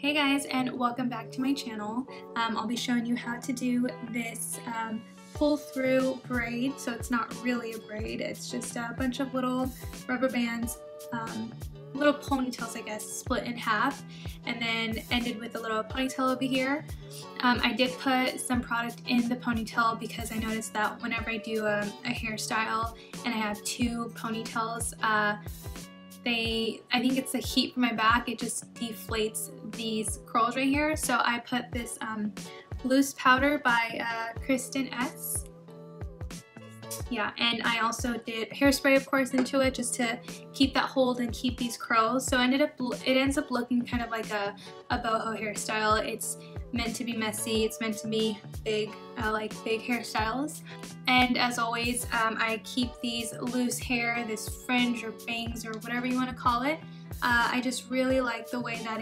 Hey guys, and welcome back to my channel. I'll be showing you how to do this pull through braid. So it's not really a braid, it's just a bunch of little rubber bands, little ponytails I guess, split in half and then ended with a little ponytail over here. I did put some product in the ponytail because I noticed that whenever I do a hairstyle and I have two ponytails, I think it's the heat from my back, it just deflates these curls right here. So I put this loose powder by Kristen S. Yeah, and I also did hairspray of course into it just to keep that hold and keep these curls. So it ends up looking kind of like a boho hairstyle. It's meant to be messy, it's meant to be big, like big hairstyles. And as always, I keep these loose hair, this fringe or bangs or whatever you want to call it. I just really like the way that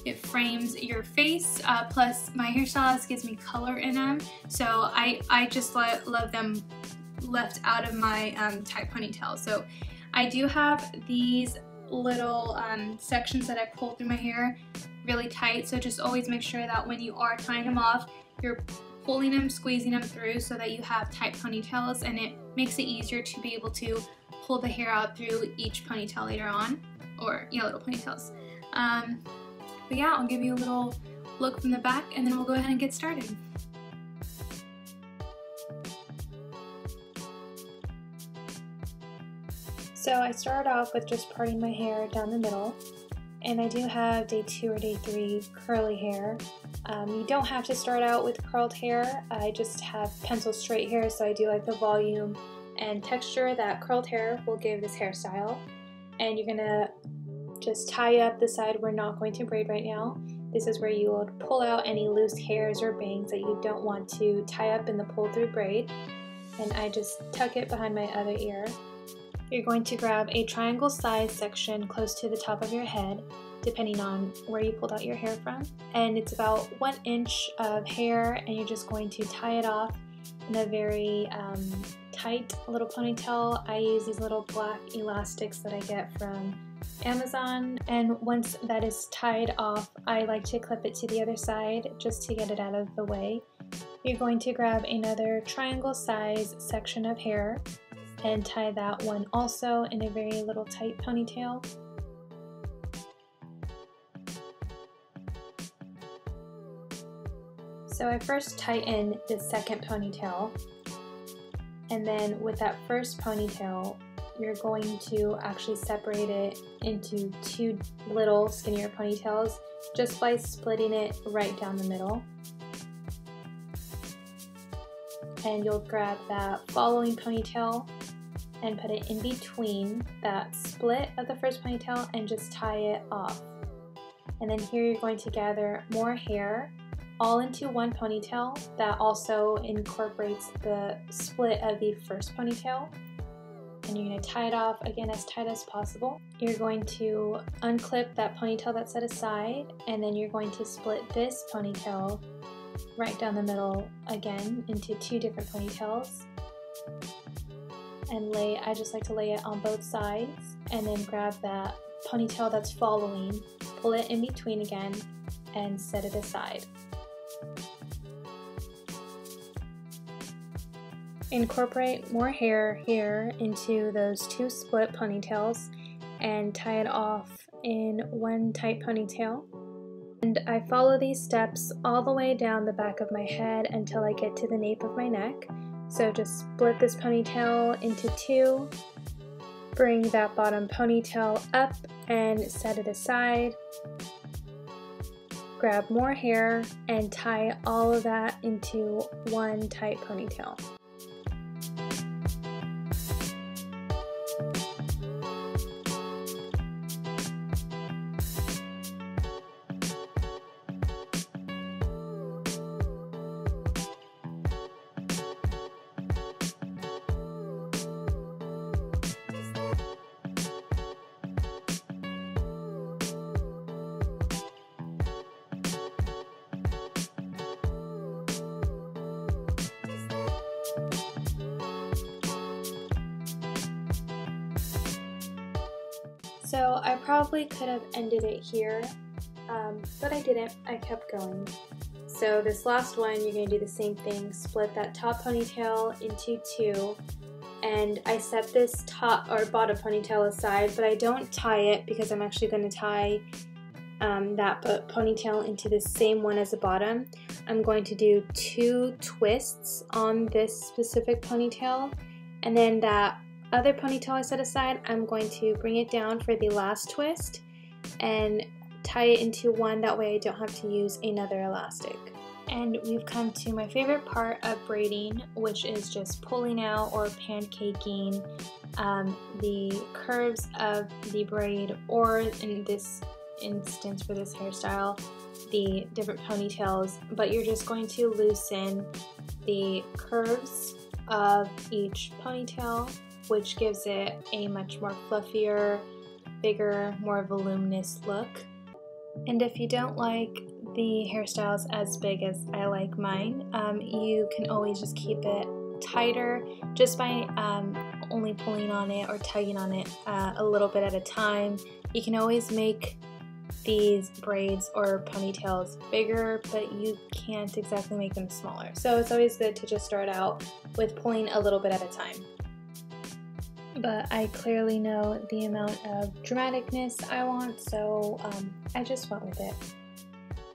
it frames your face, plus my hairstylist gives me color in them, so I just love them left out of my tight ponytail. So I do have these little sections that I pull through my hair really tight, so just always make sure that when you are tying them off, you're pulling them, squeezing them through so that you have tight ponytails, and it makes it easier to be able to pull the hair out through each ponytail later on, or little ponytails. But yeah, I'll give you a little look from the back and then we'll go ahead and get started. So I started off with just parting my hair down the middle, and I do have day 2 or day 3 curly hair. You don't have to start out with curled hair. I just have pencil straight hair, so I do like the volume and texture that curled hair will give this hairstyle. And you're gonna just tie up the side we're not going to braid right now. This is where you will pull out any loose hairs or bangs that you don't want to tie up in the pull through braid. And I just tuck it behind my other ear. You're going to grab a triangle size section close to the top of your head, depending on where you pulled out your hair from. And it's about 1 inch of hair, and you're just going to tie it off in a very tight little ponytail. I use these little black elastics that I get from Amazon, and once that is tied off, I like to clip it to the other side just to get it out of the way. You're going to grab another triangle size section of hair and tie that one also in a very little tight ponytail. So I first tighten the second ponytail, and then with that first ponytail you're going to actually separate it into 2 little skinnier ponytails just by splitting it right down the middle. And you'll grab that following ponytail and put it in between that split of the first ponytail and just tie it off. And then here you're going to gather more hair all into one ponytail that also incorporates the split of the first ponytail. And you're going to tie it off again as tight as possible. You're going to unclip that ponytail that's set aside, and then you're going to split this ponytail right down the middle again into 2 different ponytails. And I just like to lay it on both sides, and then grab that ponytail that's following, pull it in between again, and set it aside. Incorporate more hair here into those 2 split ponytails and tie it off in 1 tight ponytail. And I follow these steps all the way down the back of my head until I get to the nape of my neck. So just split this ponytail into 2, bring that bottom ponytail up and set it aside, grab more hair and tie all of that into 1 tight ponytail. So I probably could have ended it here, but I didn't. I kept going. So this last one, you're going to do the same thing. Split that top ponytail into two, and I set this top or bottom ponytail aside, but I don't tie it because I'm actually going to tie that ponytail into the same one as the bottom. I'm going to do 2 twists on this specific ponytail, and then that other ponytail I set aside, I'm going to bring it down for the last twist and tie it into one, that way I don't have to use another elastic. And we've come to my favorite part of braiding, which is just pulling out or pancaking the curves of the braid, or in this instance for this hairstyle, the different ponytails, but you're just going to loosen the curves of each ponytail, which gives it a much more fluffier, bigger, more voluminous look. And if you don't like the hairstyles as big as I like mine, you can always just keep it tighter just by only pulling on it or tugging on it a little bit at a time. You can always make these braids or ponytails bigger, but you can't exactly make them smaller. So it's always good to just start out with pulling a little bit at a time. But I clearly know the amount of dramaticness I want, so I just went with it.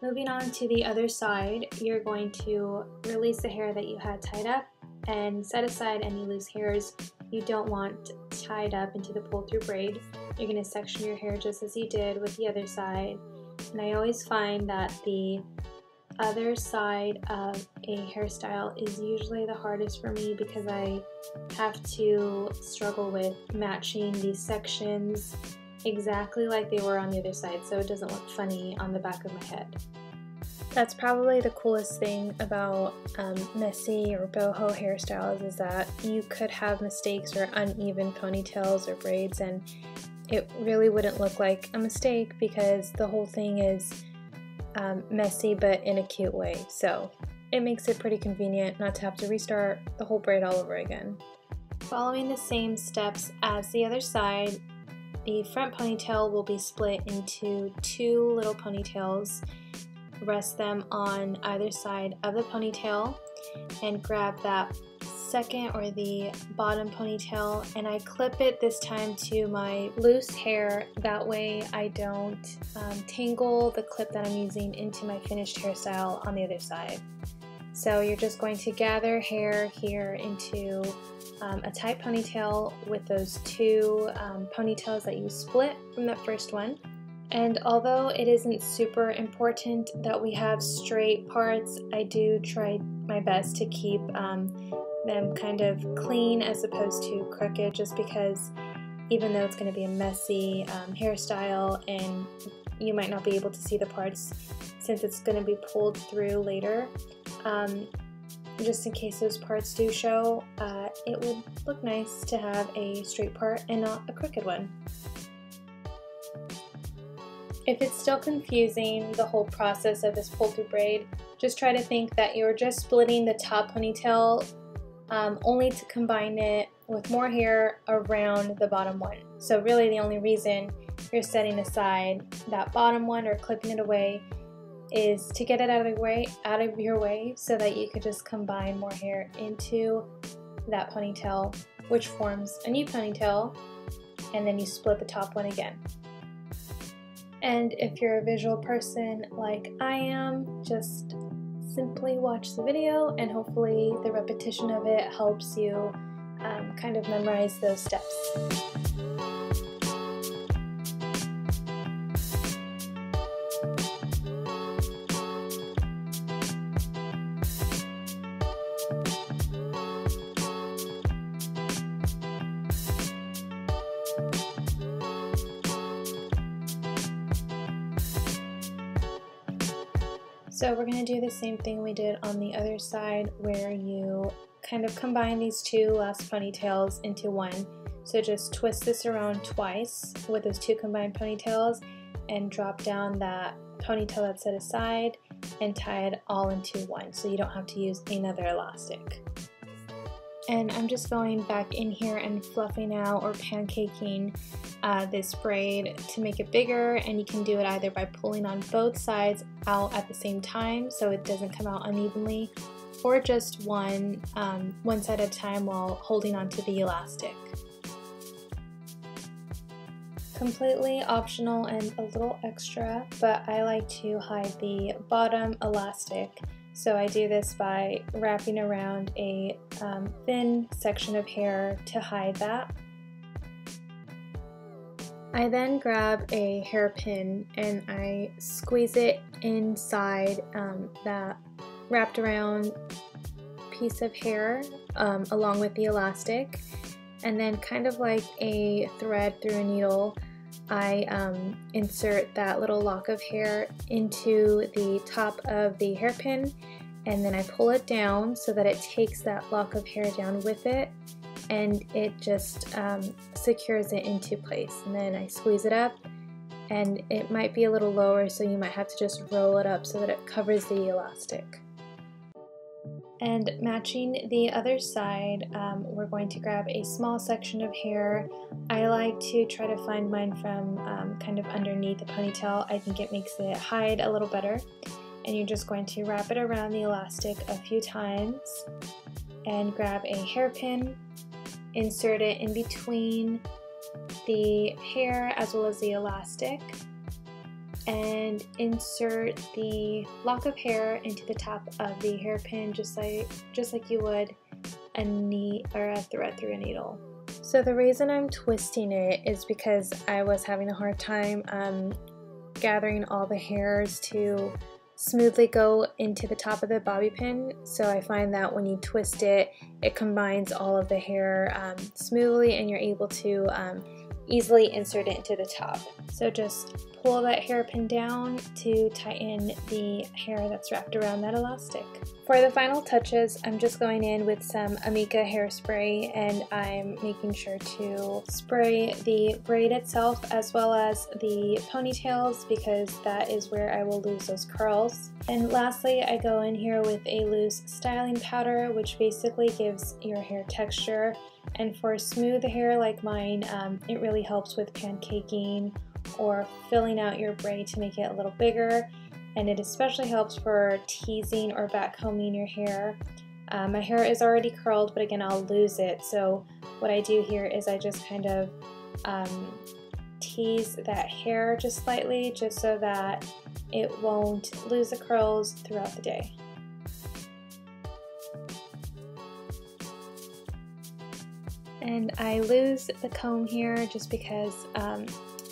Moving on to the other side, you're going to release the hair that you had tied up and set aside any loose hairs you don't want tied up into the pull-through braid. You're going to section your hair just as you did with the other side. And I always find that the other side of a hairstyle is usually the hardest for me because I have to struggle with matching these sections exactly like they were on the other side, so it doesn't look funny on the back of my head. That's probably the coolest thing about messy or boho hairstyles, is that you could have mistakes or uneven ponytails or braids, and it really wouldn't look like a mistake because the whole thing is messy but in a cute way. So it makes it pretty convenient not to have to restart the whole braid all over again. Following the same steps as the other side, the front ponytail will be split into 2 little ponytails. Rest them on either side of the ponytail and grab that second or the bottom ponytail, and I clip it this time to my loose hair, that way I don't tangle the clip that I'm using into my finished hairstyle on the other side. So you're just going to gather hair here into a tight ponytail with those 2 ponytails that you split from the first one. And although it isn't super important that we have straight parts, I do try my best to keep them kind of clean as opposed to crooked, just because even though it's going to be a messy hairstyle and you might not be able to see the parts since it's going to be pulled through later, just in case those parts do show, it would look nice to have a straight part and not a crooked one. If it's still confusing, the whole process of this pull-through braid, just try to think that you're just splitting the top ponytail only to combine it with more hair around the bottom one. So really the only reason you're setting aside that bottom one or clipping it away is to get it out of your way so that you could just combine more hair into that ponytail, which forms a new ponytail, and then you split the top one again. And if you're a visual person like I am, just simply watch the video and hopefully the repetition of it helps you kind of memorize those steps. So we're going to do the same thing we did on the other side, where you kind of combine these 2 last ponytails into one. So just twist this around twice with those 2 combined ponytails and drop down that ponytail that's set aside and tie it all into one, so you don't have to use another elastic. And I'm just going back in here and fluffing out or pancaking this braid to make it bigger, and you can do it either by pulling on both sides out at the same time so it doesn't come out unevenly, or just one side at a time while holding onto the elastic. Completely optional and a little extra, but I like to hide the bottom elastic. So I do this by wrapping around a thin section of hair to hide that. I then grab a hairpin and I squeeze it inside that wrapped around piece of hair along with the elastic, and then kind of like a thread through a needle, I insert that little lock of hair into the top of the hairpin, and then I pull it down so that it takes that lock of hair down with it, and it just secures it into place. And then I squeeze it up, and it might be a little lower, so you might have to just roll it up so that it covers the elastic. And matching the other side, we're going to grab a small section of hair. I like to try to find mine from kind of underneath the ponytail. I think it makes it hide a little better. And you're just going to wrap it around the elastic a few times and grab a hairpin, insert it in between the hair as well as the elastic, and insert the lock of hair into the top of the hairpin just like you would a thread through a needle. So the reason I'm twisting it is because I was having a hard time gathering all the hairs to smoothly go into the top of the bobby pin. So I find that when you twist it, it combines all of the hair smoothly, and you're able to easily insert it into the top. So just pull that hairpin down to tighten the hair that's wrapped around that elastic. For the final touches, I'm just going in with some Amika hairspray, and I'm making sure to spray the braid itself as well as the ponytails, because that is where I will lose those curls. And lastly, I go in here with a loose styling powder, which basically gives your hair texture. And for smooth hair like mine, it really helps with pancaking or filling out your braid to make it a little bigger, and it especially helps for teasing or backcombing your hair. My hair is already curled, but again, I'll lose it, so what I do here is I just kind of tease that hair just slightly, just so that it won't lose the curls throughout the day. And I lose the comb here just because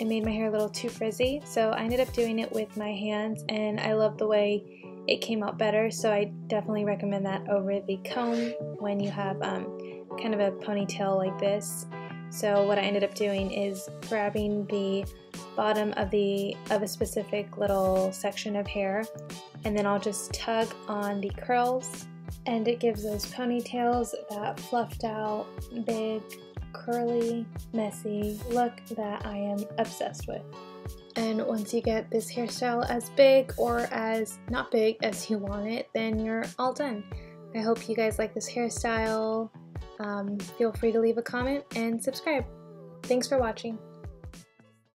it made my hair a little too frizzy, so I ended up doing it with my hands, and I love the way it came out better, so I definitely recommend that over the comb when you have kind of a ponytail like this. So what I ended up doing is grabbing the bottom of a specific little section of hair, and then I'll just tug on the curls, and it gives those ponytails that fluffed out, big, curly, messy look that I am obsessed with. And once you get this hairstyle as big or as not big as you want it, then you're all done. I hope you guys like this hairstyle. Feel free to leave a comment and subscribe. Thanks for watching.